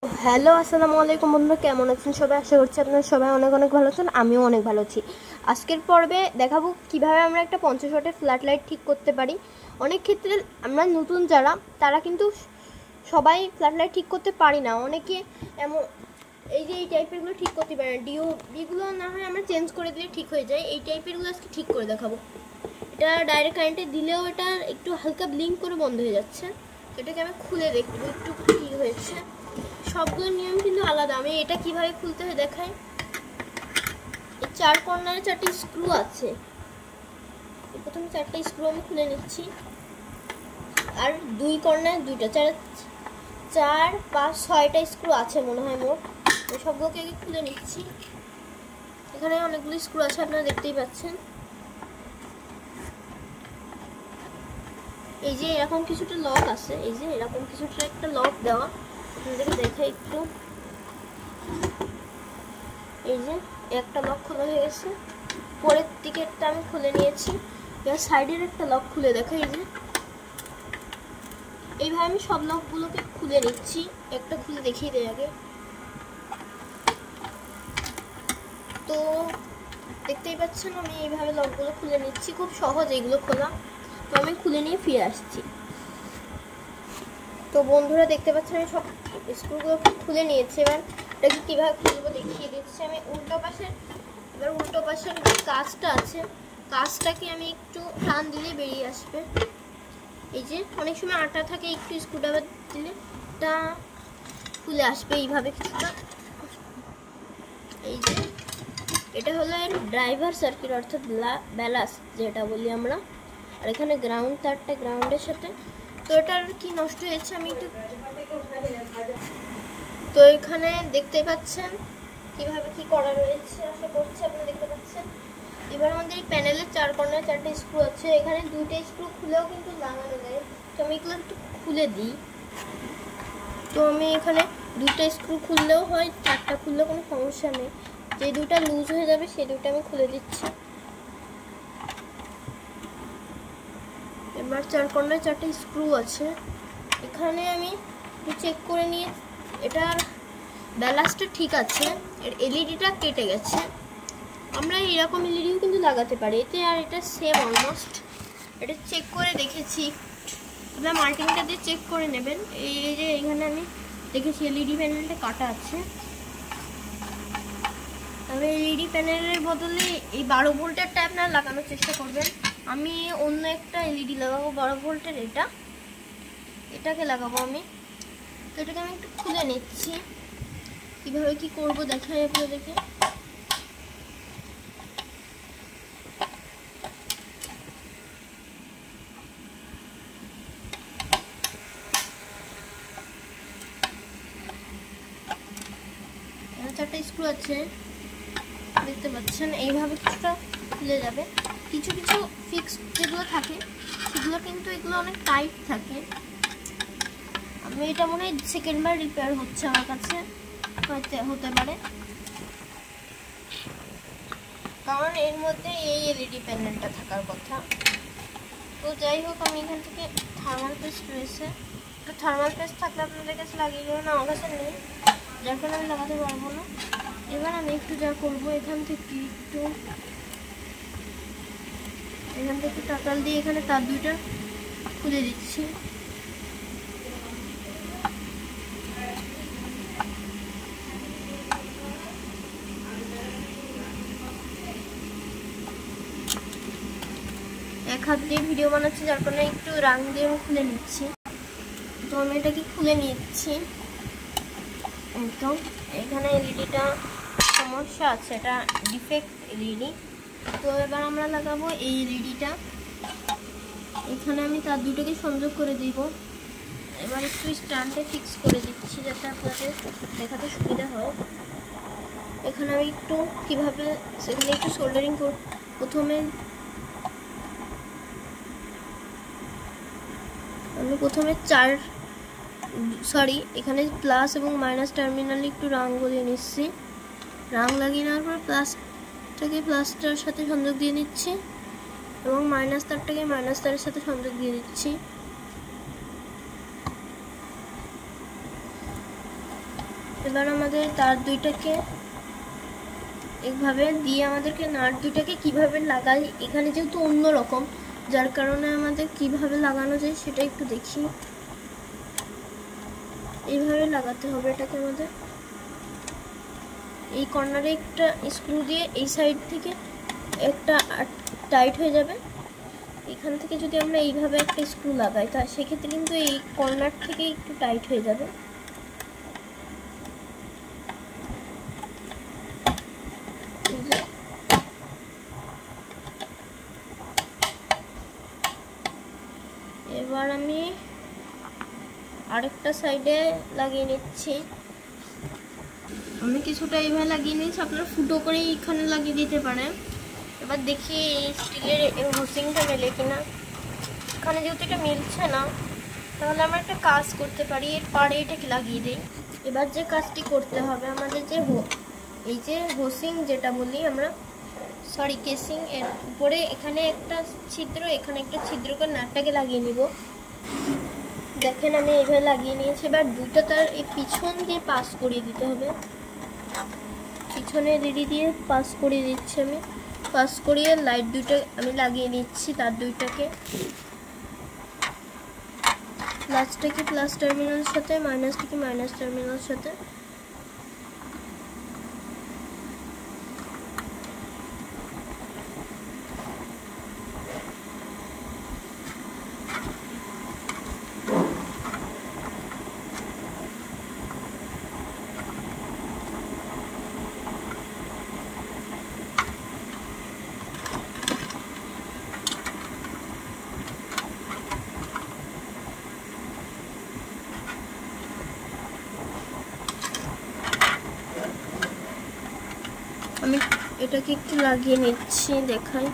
Hello, আসসালামু আলাইকুম বন্ধুরা, কেমন আছেন সবাই? আশা করছি আপনারা সবাই অনেক অনেক ভালো আছেন। আমিও অনেক ভালো আছি। আজকের পর্বে দেখাবো কিভাবে আমরা একটা 50 ওয়াটের ফ্ল্যাট লাইট ঠিক করতে পারি। অনেক ক্ষেত্রে আমরা নতুন যারা তারা কিন্তু সবাই ফ্ল্যাট লাইট ঠিক করতে পারি না। অনেকে এমন এই টাইপেরগুলো ঠিক করতে পারে না। ডিগুলো না হয় আমরা চেঞ্জ করে দিলে ঠিক হয়ে যায়। এই টাইপেরগুলো আজকে ঠিক করে দেখাবো। এটা ডাইরেক্ট কারেন্টে দিলেও এটা একটু হালকা ব্লিঙ্ক করে বন্ধ হয়ে যাচ্ছে। এটাকে আমি খুলে দেখবো একটু কী হয়েছে। সবগুলো নিয়ম কিন্তু আলাদা। আমি এটা কিভাবে খুলতে হয় দেখাই। এই চার কর্নারে 4টি স্ক্রু আছে। প্রথমে 4টা স্ক্রু আমি খুলে নিচ্ছি, আর দুই কর্নারে 2টা, 4, 5, 6টা স্ক্রু আছে মনে হয় মোট। আমি সবগুলোকে খুলে নিচ্ছি। এখানে অনেকগুলো স্ক্রু আছে, আপনারা দেখতেই পাচ্ছেন। এই যে এরকম কিছুটা লক আছে, এই যে এরকম কিছুটা একটা লক দেওয়া, আপনাদেরকে দেখাই একটু। এই যে একটা লক খোলা হয়ে গেছে, পরের দিকেরটা আমি খুলে নিয়েছি। এবার সাইডের একটা লক খুলে দেখাই। এই যে এইভাবে আমি সব লকগুলোকে খুলে নিচ্ছি। একটা খুলে দেখিয়ে দেয় আগে। তো দেখতেই পাচ্ছেন আমি এইভাবে লকগুলো খুলে নিচ্ছি। খুব সহজ এগুলো খোলা। তো আমি খুলে নিয়ে ফিরে আসছি। তো বন্ধুরা দেখতে পাচ্ছেন আমি সব স্ক্রুগুলো খুলে নিয়েছি। এবার এটাকে কীভাবে খুলবো দেখিয়ে দিচ্ছি আমি। উল্টো পাশের যে কাজটা আছে, কাজটাকে আমি একটু টান দিলে বেরিয়ে আসবে। এই যে অনেক সময় আটা থাকে, একটু স্ক্রুড্রাইভার দিলে এটা খুলে আসবে এইভাবে কিছুটা। এই যে এটা হলো এর ড্রাইভার সার্কিট, অর্থাৎ ব্যালাস যেটা বলি আমরা। আর এখানে গ্রাউন্ড, তারটা গ্রাউন্ডের সাথে। তো এটার কি নষ্ট হয়েছে আমি একটু, তো এখানে দেখতে পাচ্ছেন কিভাবে কি করা রয়েছে। আশা করছি আপনারা দেখতে পাচ্ছেন। এবার আমাদের এই প্যানেলের 4 কর্নারে 4টা স্ক্রু আছে। এখানে 2টা স্ক্রু খুলেও কিন্তু লাগানো যায়। তো আমি এগুলো একটু খুলে দিই। তো আমি এখানে 2টা স্ক্রু খুললেও হয়, 4টা খুললেও কোনো সমস্যা নেই। যে 2টা লুজ হয়ে যাবে সেই 2টা আমি খুলে দিচ্ছি। এবার 4 কর্নারে 4টা স্ক্রু আছে। এখানে আমি চেক করে নিয়ে এটার ব্যালান্সটা ঠিক আছে। এর এলইডিটা কেটে গেছে। আমরা এরকম এলইডিও কিন্তু লাগাতে পারি এতে, আর এটা সেম অলমোস্ট। এটা চেক করে দেখেছি। আপনারা মাল্টিমিটার দিয়ে চেক করে নেবেন। এই যে এখানে আমি দেখেছি এলইডি প্যানেলটা কাটা আছে। তবে এলইডি প্যানেলের বদলে এই 12 ভোল্টেরটা আপনারা লাগানোর চেষ্টা করবেন। আমি অন্য একটা এলইডি লাগাবো 12 ভোল্টের। এটাকে লাগাবো আমি। তো এটাকে আমি একটু খুলে নিচ্ছি। কীভাবে কি করবো দেখাই আপনাদেরকে। এখানে 4টা স্ক্রু আছে, দেখতে পাচ্ছেন। এইভাবে কিছুটা খুলে যাবে। কিছু কিছু ফিক্স যেগুলো থাকে সেগুলো কিন্তু এগুলো অনেক টাইট থাকে। আমি এটা মনে হয় সেকেন্ডবার রিপেয়ার হচ্ছে আমার কাছে, হতে পারে, কারণ এর মধ্যে এই এলইডি প্যানেলটা থাকার কথা। তো যাই হোক, আমি এখান থেকে থার্মাল পেস্ট রয়েছে, তো থার্মাল পেস্ট থাকলে আপনাদের কাছে লাগিয়ে দেবেন। আমার কাছে নেই, যার কারণে আমি লাগাতে পারবো না। এবার আমি একটু যা করবো, এখান থেকে টাকাল দিয়ে এখানে তার 2টা খুলে দিচ্ছি। এক হাত দিয়ে ভিডিও বানাচ্ছি, যার কারণে একটু রাং দিয়ে আমি খুলে নিচ্ছি। তো আমি এটাকে খুলে নিচ্ছি একদম। এখানে এলইডিটা সমস্যা আছে, এটা ডিফেক্ট এলইডি। তো এবার আমরা লাগাবো এই এলইডিটা। এখানে আমি তার 2টাকে সংযোগ করে দিব। এবার একটু স্ট্যান্ডে ফিক্স করে দিচ্ছি যাতে আপনাদের দেখাতে সুবিধা হয়। এখানে আমি একটু কীভাবে সেখানে একটু সোল্ডারিং প্রথমে এখানে প্লাস এবং মাইনাস টার্মিনালে একটু রাং লাগিয়ে নিচ্ছি। রাং লাগিয়ে নেওয়ার পর প্লাসটার সাথে সংযোগ দিয়ে নিচ্ছি এবং মাইনাস তারটাকে মাইনাস তারের সাথে সংযোগ দিয়ে দিচ্ছি। এবার আমাদের তার দুইটাকে এইভাবে দিয়ে আমাদেরকে নাট দুইটাকে কিভাবে লাগাই, এখানে যেহেতু অন্য রকম, যার কারণে আমাদের কিভাবে লাগানো যায় সেটা একটু দেখি। এইভাবে লাগাতে হবে এটাকে আমাদের। এই কর্নারে একটা স্ক্রু দিয়ে এই সাইড থেকে একটা টাইট হয়ে যাবে। এখান থেকে যদি আমরা এইভাবে একটা স্ক্রু লাগাই তা সেক্ষেত্রে কিন্তু এই কর্নার থেকে একটু টাইট হয়ে যাবে। এবার আমি আরেকটা সাইডে লাগিয়ে নিচ্ছি। আমি কিছুটা এইভাবে লাগিয়ে নিয়েছি, আপনারা ফুটো করে এইখানে লাগিয়ে দিতে পারেন। এবার দেখি এই স্টিলের হোসিংটা মেলে কিনা। এখানে যেহেতু এটা মিলছে না, তাহলে আমরা একটা কাজ করতে পারি, এর পাড়ে এটাকে লাগিয়ে দিই। এবার যে কাজটি করতে হবে আমাদের, যে এই যে হোসিং যেটা বলি আমরা, সরি কেসিং, এর উপরে এখানে একটা ছিদ্র, এখানে একটা ছিদ্র করে নাটটাকে লাগিয়ে নিব। দেখেন আমি এইভাবে লাগিয়ে নিয়েছি। এবার দুটো তার এই পিছন দিয়ে পাস করিয়ে দিতে হবে। পিছনে রেডি দিয়ে পাস করিয়ে দিচ্ছি আমি। পাস করিয়ে লাইট দুটো আমি লাগিয়ে নিচ্ছি, তার দুইটাকে প্লাসটাকে প্লাস টার্মিনালের সাথে, মাইনাসটাকে মাইনাস টার্মিনালের সাথে। আমি এটাকে একটু লাগিয়ে নিচ্ছি, দেখাই।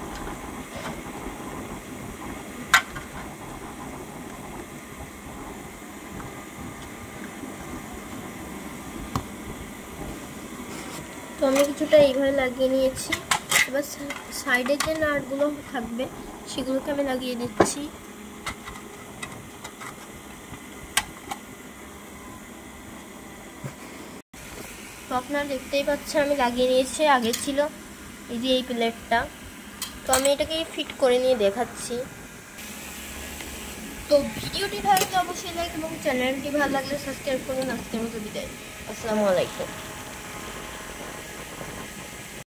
তো আমি কিছুটা এইভাবে লাগিয়ে নিয়েছি। এবার সাইডে যে নাটগুলো থাকবে সেগুলোকে আমি লাগিয়ে দিচ্ছি। তো আপনারা দেখতেই পাচ্ছেন আমি লাগিয়ে নিয়েছি। আগে ছিল এই যে এই প্লেটটা, তো আমি এটাকে ফিট করে নিয়ে দেখাচ্ছি। তো ভিডিওটি ভালো লাগলে অবশ্যই লাইক এবং চ্যানেলটি ভালো লাগলে সাবস্ক্রাইব করুন। আজকের মতো বিদায়, আসসালামু আলাইকুম।